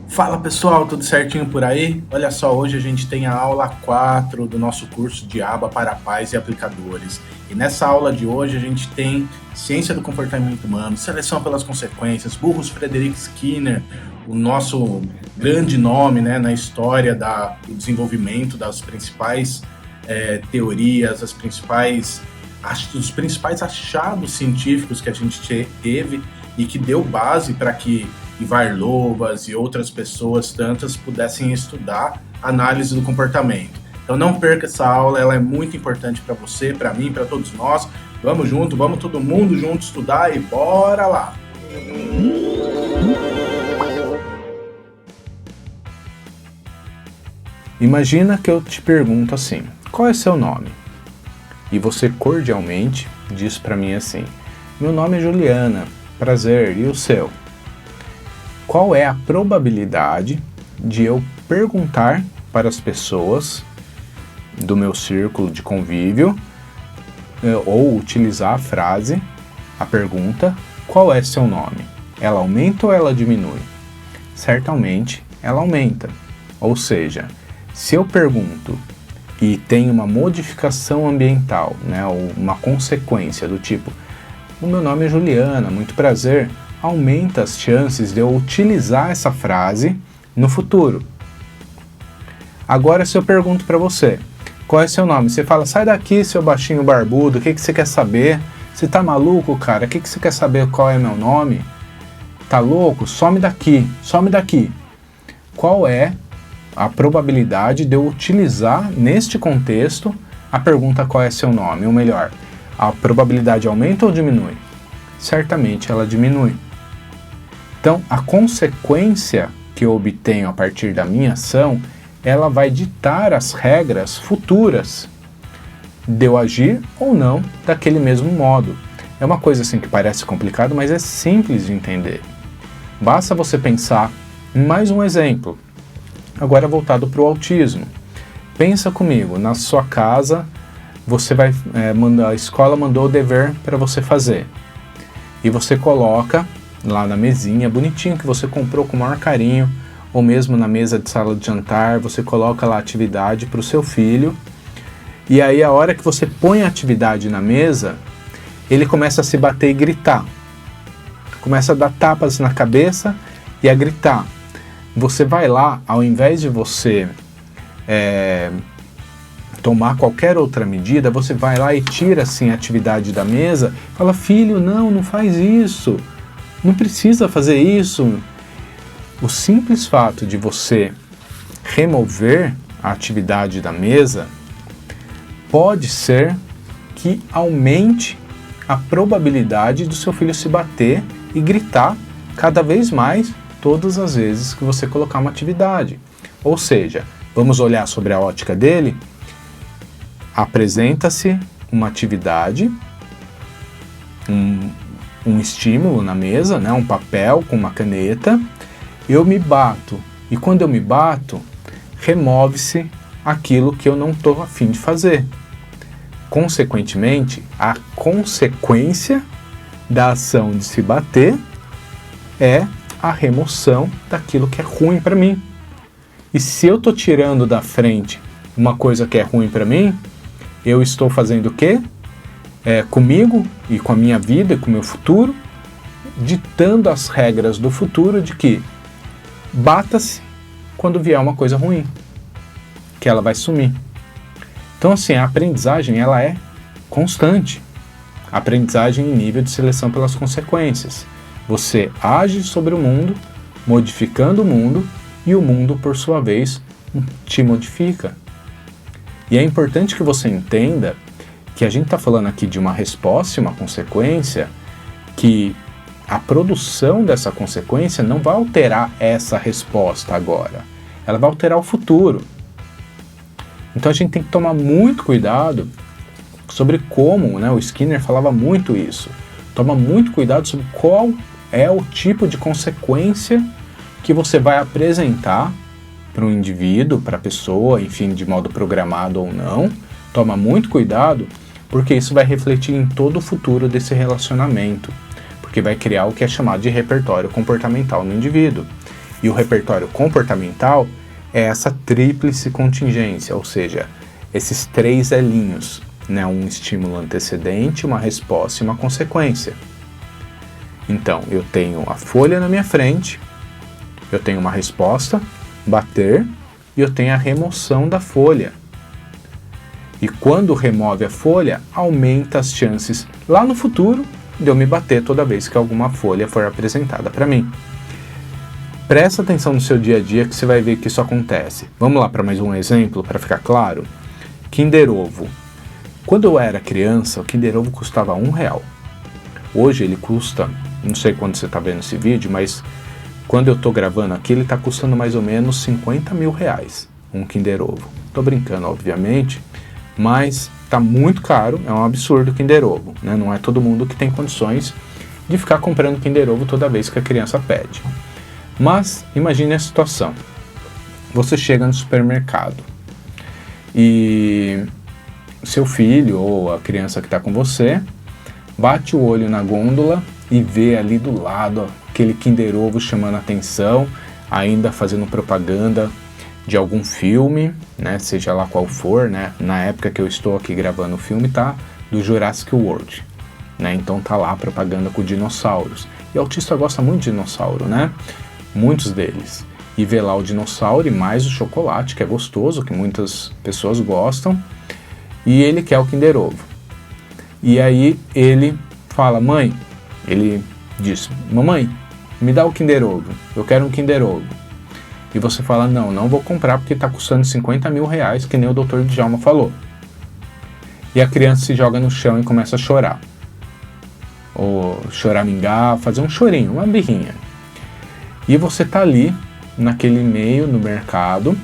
Fala pessoal, tudo certinho por aí? Olha só, hoje a gente tem a aula 4 do nosso curso de aba para pais e aplicadores. E nessa aula de hoje a gente tem ciência do comportamento humano, seleção pelas consequências, Burrus Frederic Skinner, o nosso grande nome, né, na história do desenvolvimento das principais teorias, os principais achados científicos que a gente teve e que deu base para que Ivar Lovaas e outras pessoas tantas pudessem estudar análise do comportamento. Então não perca essa aula, ela é muito importante para você, para mim, para todos nós. Vamos junto, vamos todo mundo junto estudar e bora lá! Imagina que eu te pergunto assim, qual é seu nome? E você cordialmente diz para mim assim, meu nome é Juliana, prazer, e o seu? Qual é a probabilidade de eu perguntar para as pessoas do meu círculo de convívio ou utilizar a frase, a pergunta, qual é seu nome? Ela aumenta ou ela diminui? Certamente ela aumenta. Ou seja, se eu pergunto e tem uma modificação ambiental, né, ou uma consequência do tipo, o meu nome é Juliana, muito prazer, aumenta as chances de eu utilizar essa frase no futuro. Agora, se eu pergunto para você, qual é seu nome? Você fala, sai daqui, seu baixinho barbudo, o que você quer saber? Você tá maluco, cara? O que você quer saber qual é meu nome? Tá louco? Some daqui, some daqui. Qual é a probabilidade de eu utilizar, neste contexto, a pergunta qual é seu nome? Ou melhor, a probabilidade aumenta ou diminui? Certamente ela diminui. Então, a consequência que eu obtenho a partir da minha ação, ela vai ditar as regras futuras de eu agir ou não daquele mesmo modo. É uma coisa assim que parece complicado, mas é simples de entender. Basta você pensar em mais um exemplo, agora voltado para o autismo. Pensa comigo, na sua casa, você vai a escola mandou o dever para você fazer. E você coloca lá na mesinha, bonitinho, que você comprou com o maior carinho, ou mesmo na mesa de sala de jantar, você coloca lá a atividade para o seu filho, e aí a hora que você põe a atividade na mesa, ele começa a se bater e gritar. Começa a dar tapas na cabeça e a gritar. Você vai lá, ao invés de você tomar qualquer outra medida, você vai lá e tira assim a atividade da mesa, fala, filho, não faz isso, não precisa fazer isso. O simples fato de você remover a atividade da mesa pode ser que aumente a probabilidade do seu filho se bater e gritar cada vez mais todas as vezes que você colocar uma atividade. Ou seja, vamos olhar sobre a ótica dele, apresenta-se uma atividade, um estímulo na mesa, né, um papel com uma caneta, eu me bato, e quando eu me bato, remove-se aquilo que eu não estou a fim de fazer. Consequentemente, a consequência da ação de se bater é a remoção daquilo que é ruim para mim. E se eu estou tirando da frente uma coisa que é ruim para mim, eu estou fazendo o quê? Comigo e com a minha vida e com o meu futuro, ditando as regras do futuro de que bata-se quando vier uma coisa ruim, que ela vai sumir. Então, assim, a aprendizagem, ela é constante. A aprendizagem em nível de seleção pelas consequências. Você age sobre o mundo, modificando o mundo, e o mundo, por sua vez, te modifica. E é importante que você entenda que a gente está falando aqui de uma resposta e uma consequência, que a produção dessa consequência não vai alterar essa resposta agora. Ela vai alterar o futuro. Então a gente tem que tomar muito cuidado sobre como, né, o Skinner falava muito isso. Toma muito cuidado sobre qual é o tipo de consequência que você vai apresentar para o indivíduo, para a pessoa, enfim, de modo programado ou não. Toma muito cuidado, porque isso vai refletir em todo o futuro desse relacionamento, porque vai criar o que é chamado de repertório comportamental no indivíduo. E o repertório comportamental é essa tríplice contingência, ou seja, esses 3 elinhos, né? Um estímulo antecedente, uma resposta e uma consequência. Então, eu tenho a folha na minha frente, eu tenho uma resposta, bater, e eu tenho a remoção da folha. E quando remove a folha, aumenta as chances lá no futuro de eu me bater toda vez que alguma folha for apresentada para mim. Presta atenção no seu dia a dia que você vai ver que isso acontece. Vamos lá para mais um exemplo para ficar claro. Kinder Ovo. Quando eu era criança, o Kinder Ovo custava R$1. Hoje ele custa, não sei quando você está vendo esse vídeo, mas quando eu estou gravando aqui, ele está custando mais ou menos R$50 mil, um Kinder Ovo. Estou brincando, obviamente, mas está muito caro, é um absurdo o Kinder Ovo, né? Não é todo mundo que tem condições de ficar comprando Kinder Ovo toda vez que a criança pede. Mas imagine a situação. Você chega no supermercado e seu filho ou a criança que está com você bate o olho na gôndola e vê ali do lado aquele Kinder Ovo chamando a atenção, ainda fazendo propaganda de algum filme, né, seja lá qual for, né, na época que eu estou aqui gravando o filme tá do Jurassic World, né, então tá lá a propaganda com dinossauros, e o autista gosta muito de dinossauro, né, muitos deles, e vê lá o dinossauro e mais o chocolate, que é gostoso, que muitas pessoas gostam, e ele quer o Kinder Ovo. E aí ele fala, mãe, ele diz, mamãe, me dá o Kinder Ovo, eu quero um Kinder Ovo. E você fala, não vou comprar porque está custando R$50 mil, que nem o Dr. Djalma falou. E a criança se joga no chão e começa a chorar. Ou choramingar, fazer um chorinho, uma birrinha. E você está ali, naquele meio, no mercado,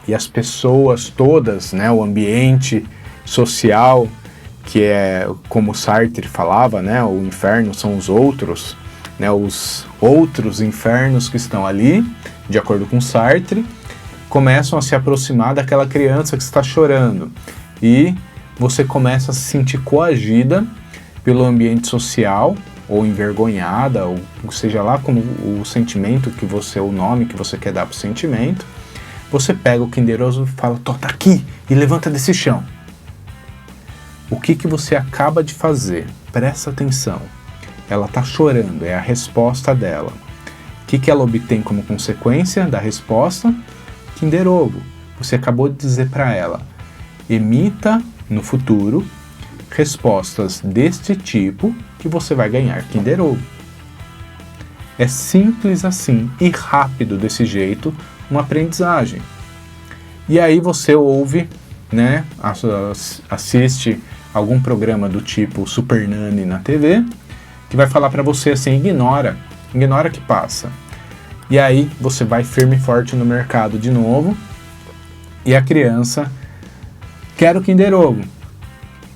e as pessoas todas, né, o ambiente social, que é como Sartre falava, né, o inferno são os outros, né, os outros infernos que estão ali, de acordo com Sartre, começam a se aproximar daquela criança que está chorando e você começa a se sentir coagida pelo ambiente social ou envergonhada, ou seja lá como o sentimento que você, o nome que você quer dar para o sentimento, você pega o Kinder Ovo e fala, tá aqui, e levanta desse chão. O que você acaba de fazer? Presta atenção. Ela está chorando, é a resposta dela. O que ela obtém como consequência da resposta? Kinder Ovo. Você acabou de dizer para ela, emita no futuro respostas deste tipo que você vai ganhar Kinder Ovo. É simples assim e rápido desse jeito uma aprendizagem. E aí você ouve, né, assiste algum programa do tipo Super Nanny na TV, que vai falar para você assim, ignora que passa. E aí você vai firme e forte no mercado de novo, e a criança quer o Kinder Ovo.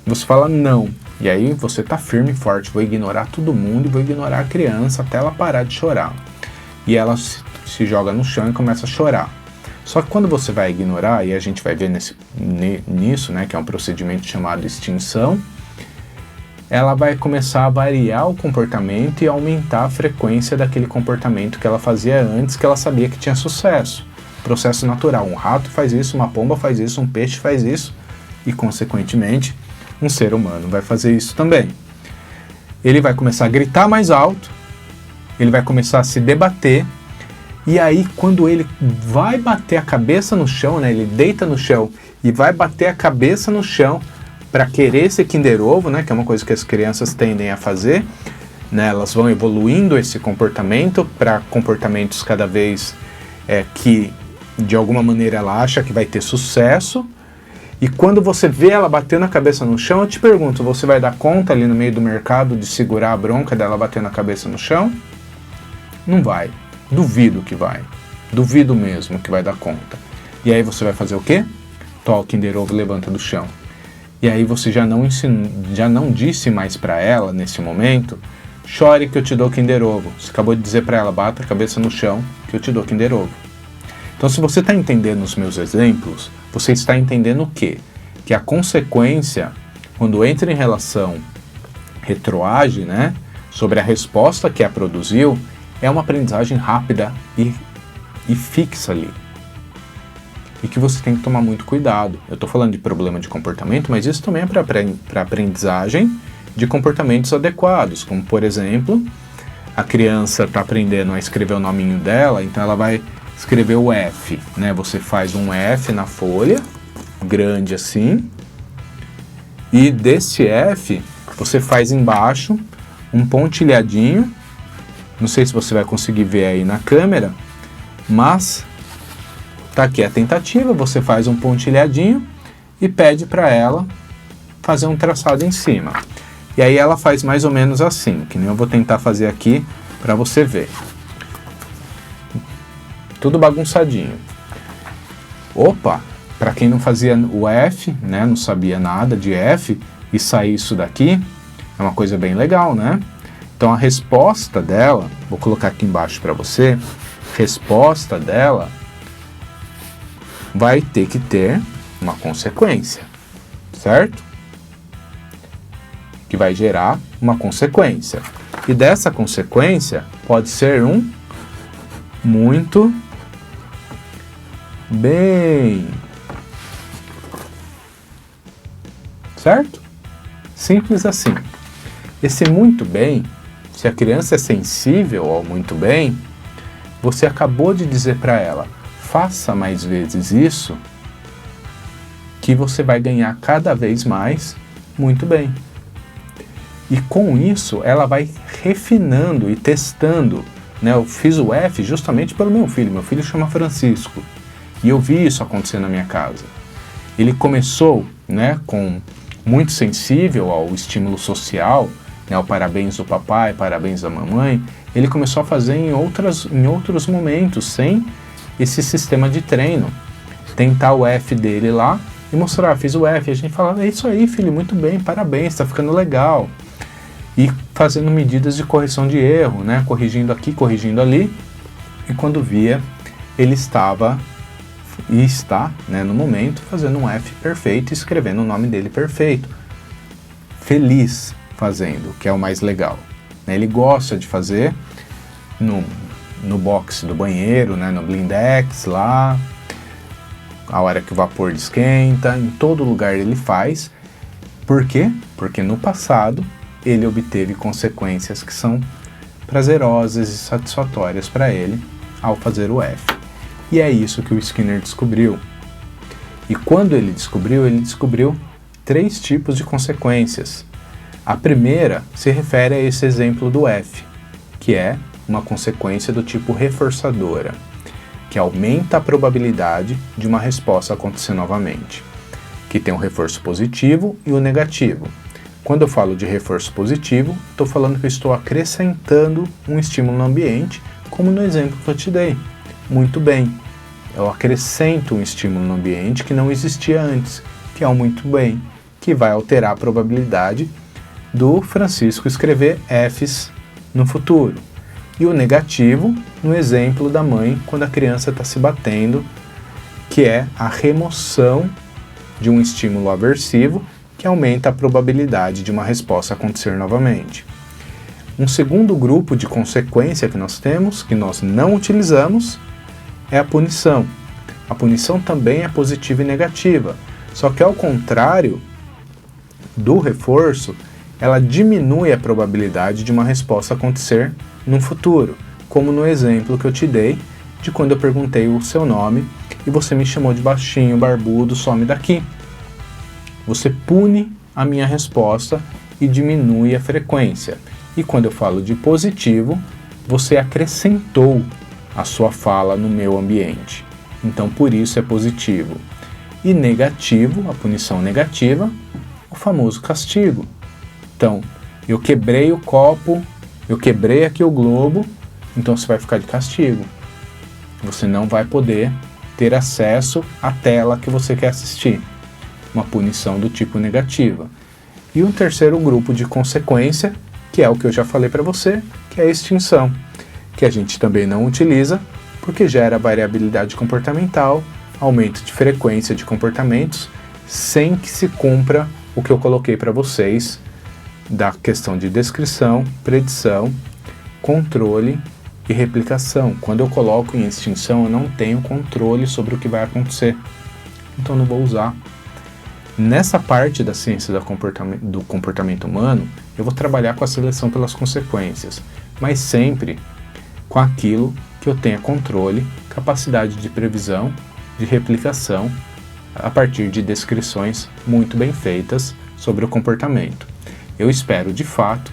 Você fala não, e aí você tá firme e forte, vou ignorar todo mundo e vou ignorar a criança até ela parar de chorar. E ela se joga no chão e começa a chorar. Só que quando você vai ignorar, e a gente vai ver nisso, né, que é um procedimento chamado extinção, ela vai começar a variar o comportamento e aumentar a frequência daquele comportamento que ela fazia antes, que ela sabia que tinha sucesso. Processo natural, um rato faz isso, uma pomba faz isso, um peixe faz isso, e consequentemente, um ser humano vai fazer isso também. Ele vai começar a gritar mais alto, ele vai começar a se debater, e aí quando ele vai bater a cabeça no chão, né, ele deita no chão e vai bater a cabeça no chão para querer esse Kinder Ovo, né, que é uma coisa que as crianças tendem a fazer, né, elas vão evoluindo esse comportamento para comportamentos cada vez que de alguma maneira ela acha que vai ter sucesso. E quando você vê ela batendo a cabeça no chão, eu te pergunto, você vai dar conta ali no meio do mercado de segurar a bronca dela batendo a cabeça no chão? Não vai. Duvido que vai. Duvido mesmo que vai dar conta. E aí você vai fazer o quê? Toma o Kinder Ovo, levanta do chão. E aí você já não disse mais para ela, nesse momento, chore que eu te dou Kinder Ovo. Você acabou de dizer para ela, bata a cabeça no chão que eu te dou Kinder Ovo. Então, se você está entendendo os meus exemplos, você está entendendo o quê? Que a consequência quando entra em relação, retroage, né, sobre a resposta que a produziu, é uma aprendizagem rápida e fixa ali. E que você tem que tomar muito cuidado. Eu estou falando de problema de comportamento, mas isso também é para aprendizagem de comportamentos adequados, como por exemplo, a criança está aprendendo a escrever o nominho dela, então ela vai escrever o F, né? Você faz um F na folha, grande assim, e desse F você faz embaixo um pontilhadinho, não sei se você vai conseguir ver aí na câmera, mas tá aqui a tentativa, você faz um pontilhadinho e pede para ela fazer um traçado em cima. E aí ela faz mais ou menos assim, que nem eu vou tentar fazer aqui para você ver. Tudo bagunçadinho. Opa, para quem não fazia o F, né, não sabia nada de F, e sair isso daqui, é uma coisa bem legal, né? Então a resposta dela, vou colocar aqui embaixo para você, resposta dela vai ter que ter uma consequência, certo? Que vai gerar uma consequência. E dessa consequência pode ser um muito bem. Certo? Simples assim. Esse muito bem, se a criança é sensível ao muito bem, você acabou de dizer para ela, faça mais vezes isso, que você vai ganhar cada vez mais muito bem. E com isso, ela vai refinando e testando, né? Eu fiz o F justamente pelo meu filho chama Francisco, e eu vi isso acontecer na minha casa. Ele começou, né, com muito sensível ao estímulo social, né, ao parabéns do papai, parabéns da mamãe, ele começou a fazer em outros momentos, sem esse sistema de treino. Tentar o F dele lá e mostrar, fiz o F, e a gente falava, é isso aí filho, muito bem, parabéns, tá ficando legal. E fazendo medidas de correção de erro, né, corrigindo aqui, corrigindo ali, e quando via, ele estava, e está, né, no momento, fazendo um F perfeito, escrevendo o nome dele perfeito. Feliz fazendo, que é o mais legal. Ele gosta de fazer no box do banheiro, né, no blindex lá, a hora que o vapor esquenta, em todo lugar ele faz. Por quê? Porque no passado ele obteve consequências que são prazerosas e satisfatórias para ele ao fazer o F. E é isso que o Skinner descobriu. E quando ele descobriu 3 tipos de consequências. A primeira se refere a esse exemplo do F, que é uma consequência do tipo reforçadora, que aumenta a probabilidade de uma resposta acontecer novamente, que tem um reforço positivo e o negativo. Quando eu falo de reforço positivo, estou falando que eu estou acrescentando um estímulo no ambiente, como no exemplo que eu te dei. Muito bem, eu acrescento um estímulo no ambiente que não existia antes, que é o muito bem, que vai alterar a probabilidade do Francisco escrever Fs no futuro. E o negativo, no exemplo da mãe, quando a criança está se batendo, que é a remoção de um estímulo aversivo, que aumenta a probabilidade de uma resposta acontecer novamente. Um segundo grupo de consequência que nós temos, que nós não utilizamos, é a punição. A punição também é positiva e negativa, só que ao contrário do reforço, ela diminui a probabilidade de uma resposta acontecer no futuro, como no exemplo que eu te dei, de quando eu perguntei o seu nome e você me chamou de baixinho, barbudo, some daqui. Você pune a minha resposta e diminui a frequência. E quando eu falo de positivo, você acrescentou a sua fala no meu ambiente. Então, por isso é positivo. E negativo, a punição negativa, o famoso castigo. Então, eu quebrei o copo, eu quebrei aqui o globo, então você vai ficar de castigo. Você não vai poder ter acesso à tela que você quer assistir. Uma punição do tipo negativa. E um terceiro grupo de consequência, que é o que eu já falei para você, que é a extinção, que a gente também não utiliza, porque gera variabilidade comportamental, aumento de frequência de comportamentos, sem que se cumpra o que eu coloquei para vocês da questão de descrição, predição, controle e replicação. Quando eu coloco em extinção, eu não tenho controle sobre o que vai acontecer, então não vou usar. Nessa parte da ciência do comportamento humano, eu vou trabalhar com a seleção pelas consequências, mas sempre com aquilo que eu tenha controle, capacidade de previsão, de replicação, a partir de descrições muito bem feitas sobre o comportamento. Eu espero, de fato,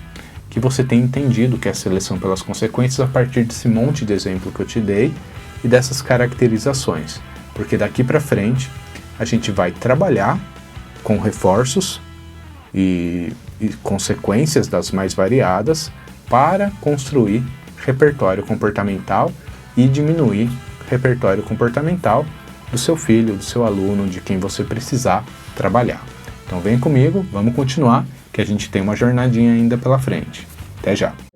que você tenha entendido o que é seleção pelas consequências a partir desse monte de exemplo que eu te dei e dessas caracterizações, porque daqui para frente a gente vai trabalhar com reforços e consequências das mais variadas para construir repertório comportamental e diminuir repertório comportamental do seu filho, do seu aluno, de quem você precisar trabalhar. Então vem comigo, vamos continuar, que a gente tem uma jornadinha ainda pela frente. Até já!